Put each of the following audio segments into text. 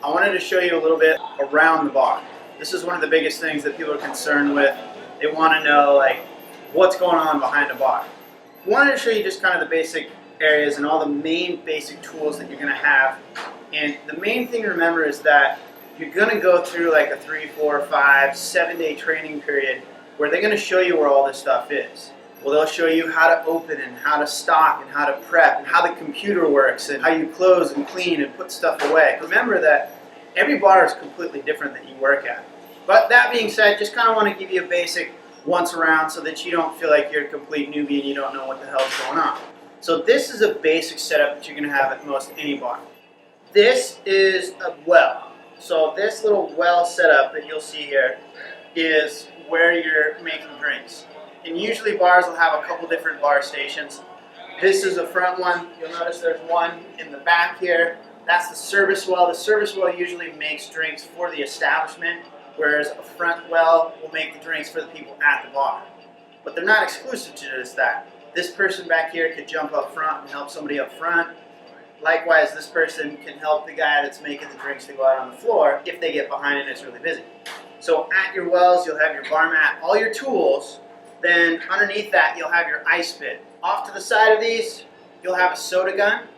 I wanted to show you a little bit around the bar. This is one of the biggest things that people are concerned with. They want to know like what's going on behind the bar. I wanted to show you just kind of the basic areas and all the main basic tools that you're going to have. And the main thing to remember is that you're going to go through like a 3, 4, 5, 7-day training period where they're going to show you where all this stuff is. Well, they'll show you how to open and how to stock and how to prep and how the computer works and how you close and clean and put stuff away. Remember that every bar is completely different that you work at. But that being said, just kind of want to give you a basic once around so that you don't feel like you're a complete newbie and you don't know what the hell is going on. So this is a basic setup that you're going to have at most any bar. This is a well. So this little well setup that you'll see here is where you're making drinks. And usually bars will have a couple different bar stations. This is a front one. You'll notice there's one in the back here. That's the service well. The service well usually makes drinks for the establishment, whereas a front well will make the drinks for the people at the bar. But they're not exclusive to just that. This person back here could jump up front and help somebody up front. Likewise, this person can help the guy that's making the drinks to go out on the floor if they get behind and it's really busy. So at your wells, you'll have your bar mat, all your tools. Then underneath that, you'll have your ice bit. Off to the side of these, you'll have a soda gun.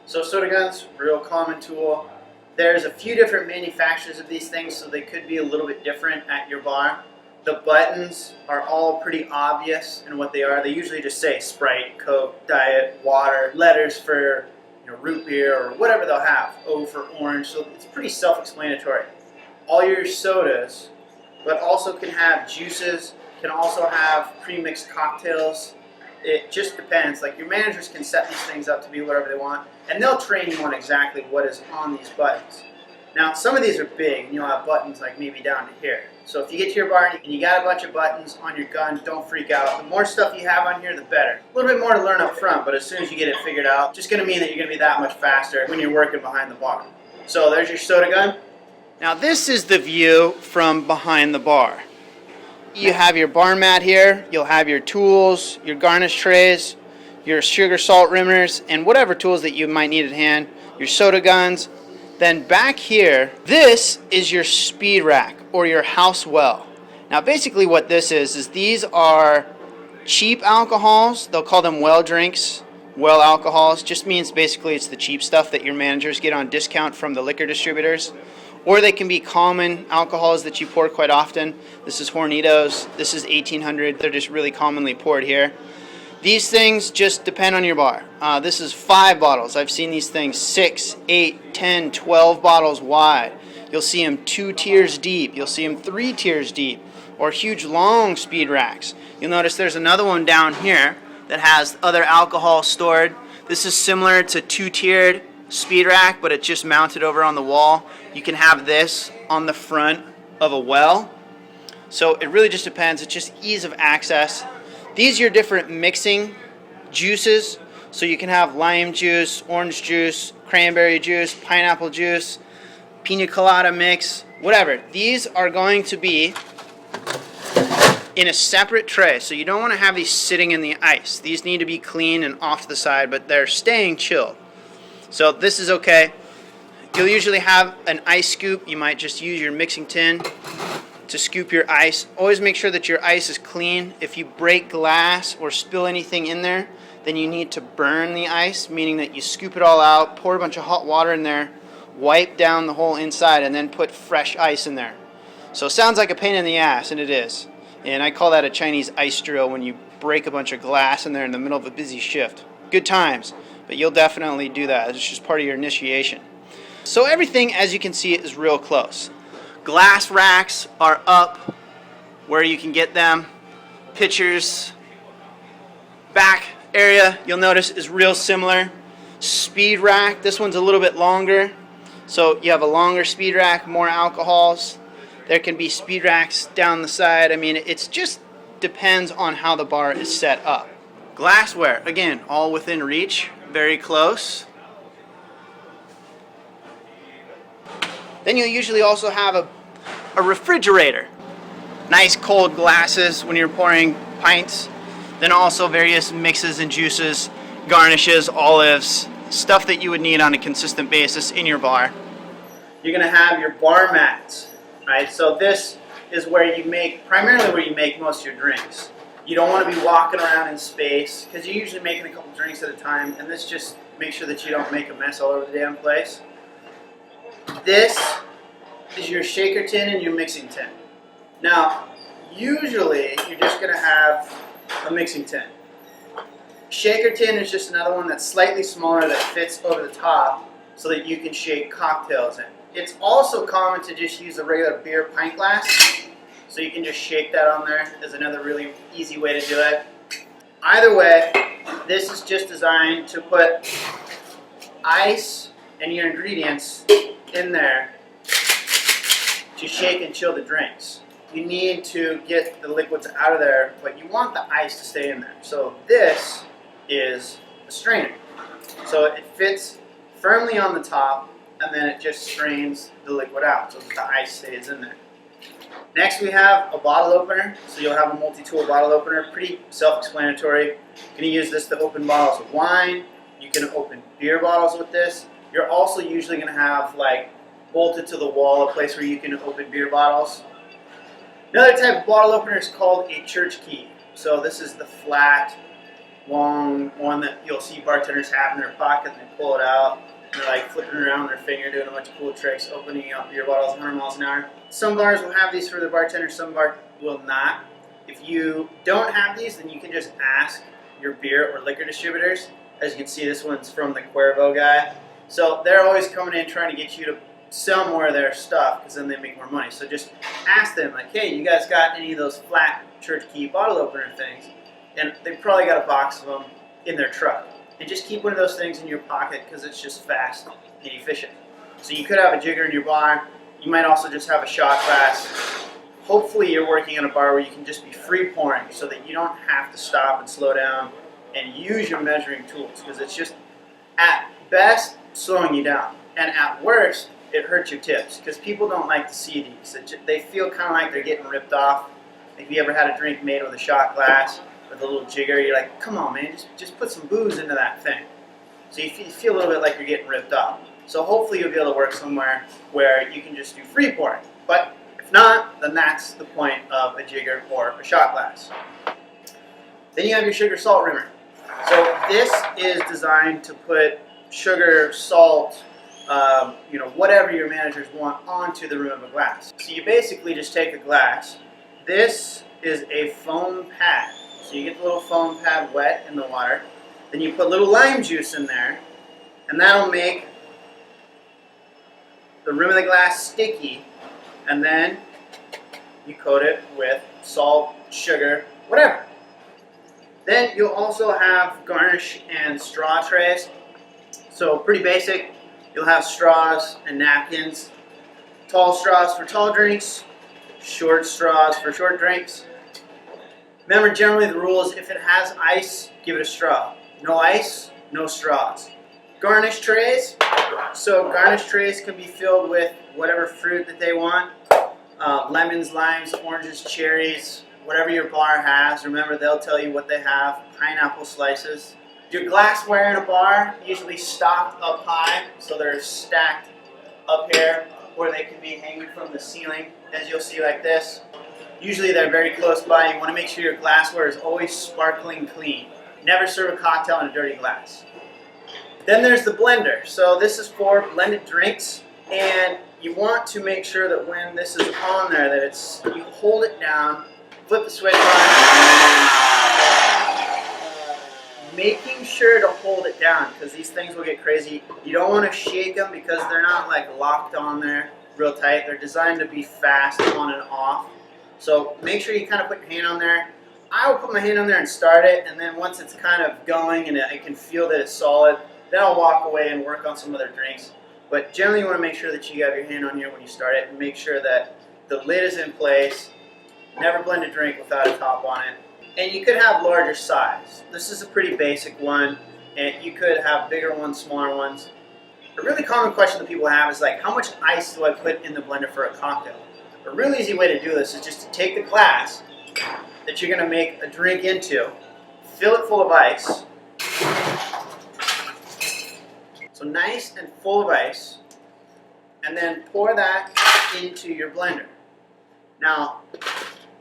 So soda gun's a real common tool. There's a few different manufacturers of these things, so they could be a little bit different at your bar. The buttons are all pretty obvious in what they are. They usually just say Sprite, Coke, Diet, water, letters for root beer or whatever they'll have. O for orange, so it's pretty self-explanatory. All your sodas, but also can have juices, can also have pre-mixed cocktails. It just depends. Like your managers can set these things up to be whatever they want, and they'll train you on exactly what is on these buttons. Now, some of these are big, and you'll have buttons like maybe down to here. So if you get to your bar and you got a bunch of buttons on your gun, don't freak out. The more stuff you have on here, the better. A little bit more to learn up front, but as soon as you get it figured out, it's just going to mean that you're going to be that much faster when you're working behind the bar. So there's your soda gun. Now this is the view from behind the bar. You have your bar mat here, you'll have your tools, your garnish trays, your sugar salt rimmers, and whatever tools that you might need at hand, your soda guns. Then back here, this is your speed rack or your house well. Now basically what this is these are cheap alcohols. They'll call them well drinks. Well alcohols just means basically it's the cheap stuff that your managers get on discount from the liquor distributors. Or they can be common alcohols that you pour quite often. This is Hornitos, this is 1800, they're just really commonly poured here. These things just depend on your bar. This is 5 bottles. I've seen these things 6, 8, 10, 12 bottles wide. You'll see them 2 tiers deep. You'll see them 3 tiers deep. Or huge long speed racks. You'll notice there's another one down here that has other alcohol stored. This is similar to 2-tiered speed rack, but it's just mounted over on the wall. You can have this on the front of a well. So it really just depends. It's just ease of access. These are your different mixing juices. So you can have lime juice, orange juice, cranberry juice, pineapple juice, pina colada mix, whatever. These are going to be in a separate tray. So you don't want to have these sitting in the ice. These need to be clean and off to the side, but they're staying chilled. So this is okay. You'll usually have an ice scoop. You might just use your mixing tin to scoop your ice. Always make sure that your ice is clean. If you break glass or spill anything in there, then you need to burn the ice, meaning that you scoop it all out, pour a bunch of hot water in there, wipe down the whole inside, and then put fresh ice in there. So it sounds like a pain in the ass, and it is. And I call that a Chinese ice drill when you break a bunch of glass in there in the middle of a busy shift. Good times, but you'll definitely do that. It's just part of your initiation. So everything, as you can see, is real close. Glass racks are up where you can get them. Pitchers, back area, you'll notice, is real similar. Speed rack, this one's a little bit longer. So you have a longer speed rack, more alcohols. There can be speed racks down the side. I mean, it just depends on how the bar is set up. Glassware, again, all within reach, very close. Then you'll usually also have a refrigerator. Nice cold glasses when you're pouring pints. Then also various mixes and juices, garnishes, olives, stuff that you would need on a consistent basis in your bar. you're going to have your bar mats, right? So this is where you make, primarily where you make most of your drinks. You don't want to be walking around in space because you're usually making a couple drinks at a time, and this just makes sure that you don't make a mess all over the damn place. This is your shaker tin and your mixing tin. Now, usually you're just going to have a mixing tin. Shaker tin is just another one that's slightly smaller that fits over the top so that you can shake cocktails in. It's also common to just use a regular beer pint glass, so you can just shake that on there as another really easy way to do it. Either way, this is just designed to put ice and your ingredients in there to shake and chill the drinks. You need to get the liquids out of there, but you want the ice to stay in there. So this is a strainer. So it fits firmly on the top, and then it just strains the liquid out so that the ice stays in there. Next we have a bottle opener. So you'll have a multi-tool bottle opener, pretty self-explanatory. You're going to use this to open bottles of wine. You can open beer bottles with this. You're also usually going to have, like, bolted to the wall, a place where you can open beer bottles. Another type of bottle opener is called a church key. So this is the flat, long one that you'll see bartenders have in their pocket, and they pull it out. And they're like flipping around with their finger, doing a bunch of cool tricks, opening up beer bottles 100 miles an hour. Some bars will have these for the bartenders, some bars will not. If you don't have these, then you can just ask your beer or liquor distributors. As you can see, this one's from the Cuervo guy. So they're always coming in trying to get you to sell more of their stuff, because then they make more money. So just ask them, like, hey, you guys got any of those flat church key bottle opener things? And they've probably got a box of them in their truck. And just keep one of those things in your pocket because it's just fast and efficient. So you could have a jigger in your bar. You might also just have a shot glass. Hopefully you're working in a bar where you can just be free pouring so that you don't have to stop and slow down and use your measuring tools, because it's just, at best, slowing you down. And at worst, it hurts your tips because people don't like to see these. They feel kind of like they're getting ripped off. If you ever had a drink made with a shot glass with a little jigger, you're like, come on, man, just put some booze into that thing. So you feel a little bit like you're getting ripped off. So hopefully you'll be able to work somewhere where you can just do free pouring. But if not, then that's the point of a jigger or a shot glass. Then you have your sugar salt rimmer. So this is designed to put sugar, salt, whatever your managers want onto the rim of a glass. So you basically just take a glass. This is a foam pad. So you get the little foam pad wet in the water. Then you put little lime juice in there, and that'll make the rim of the glass sticky. And then you coat it with salt, sugar, whatever. Then you'll also have garnish and straw trays. So pretty basic. You'll have straws and napkins. Tall straws for tall drinks, short straws for short drinks. Remember, generally the rule is if it has ice, give it a straw. No ice, no straws. Garnish trays. So garnish trays can be filled with whatever fruit that they want. Lemons, limes, oranges, cherries, whatever your bar has. Remember, they'll tell you what they have. Pineapple slices. Your glassware in a bar, usually stocked up high, so they're stacked up here, or they can be hanging from the ceiling, as you'll see like this. Usually they're very close by. You want to make sure your glassware is always sparkling clean. Never serve a cocktail in a dirty glass. Then there's the blender. So this is for blended drinks, and you want to make sure that when this is on there, that you hold it down, flip the switch on, making sure to hold it down, because these things will get crazy. You don't want to shake them because they're not like locked on there real tight. They're designed to be fast on and off. So make sure you kind of put your hand on there. I will put my hand on there and start it, and then once it's kind of going and I can feel that it's solid, then I'll walk away and work on some other drinks. But generally you want to make sure that you have your hand on here when you start it, and make sure that the lid is in place. Never blend a drink without a top on it. And you could have larger size. This is a pretty basic one, and you could have bigger ones, smaller ones. A really common question that people have is like, how much ice do I put in the blender for a cocktail? A really easy way to do this is just to take the glass that you're going to make a drink into, fill it full of ice. So nice and full of ice. and then pour that into your blender. Now,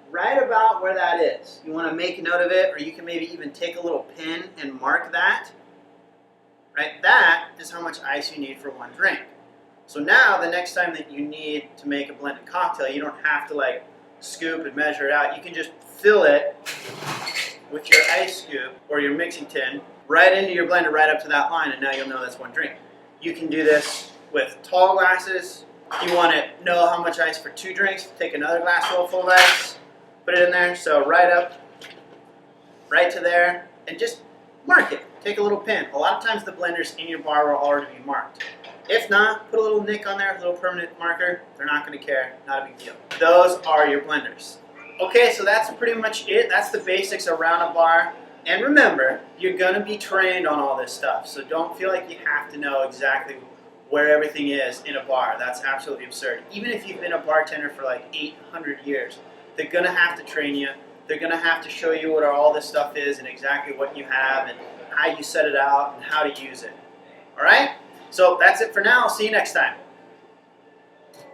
right about where that is, you want to make a note of it, or you can maybe even take a little pin and mark that. Right, that is how much ice you need for one drink. So now, the next time that you need to make a blended cocktail, you don't have to like scoop and measure it out. You can just fill it with your ice scoop or your mixing tin right into your blender right up to that line, and now you'll know that's one drink. You can do this with tall glasses. If you want to know how much ice for 2 drinks, take another glass full of ice, put it in there, so right up, right to there, and just mark it. Take a little pin. A lot of times the blenders in your bar will already be marked. If not, put a little nick on there, a little permanent marker. They're not going to care. Not a big deal. Those are your blenders. Okay, so that's pretty much it. That's the basics around a bar. And remember, you're going to be trained on all this stuff. So don't feel like you have to know exactly where everything is in a bar. That's absolutely absurd. Even if you've been a bartender for like 800 years, they're going to have to train you. They're going to have to show you what all this stuff is and exactly what you have and how you set it out and how to use it. All right? So that's it for now. See you next time.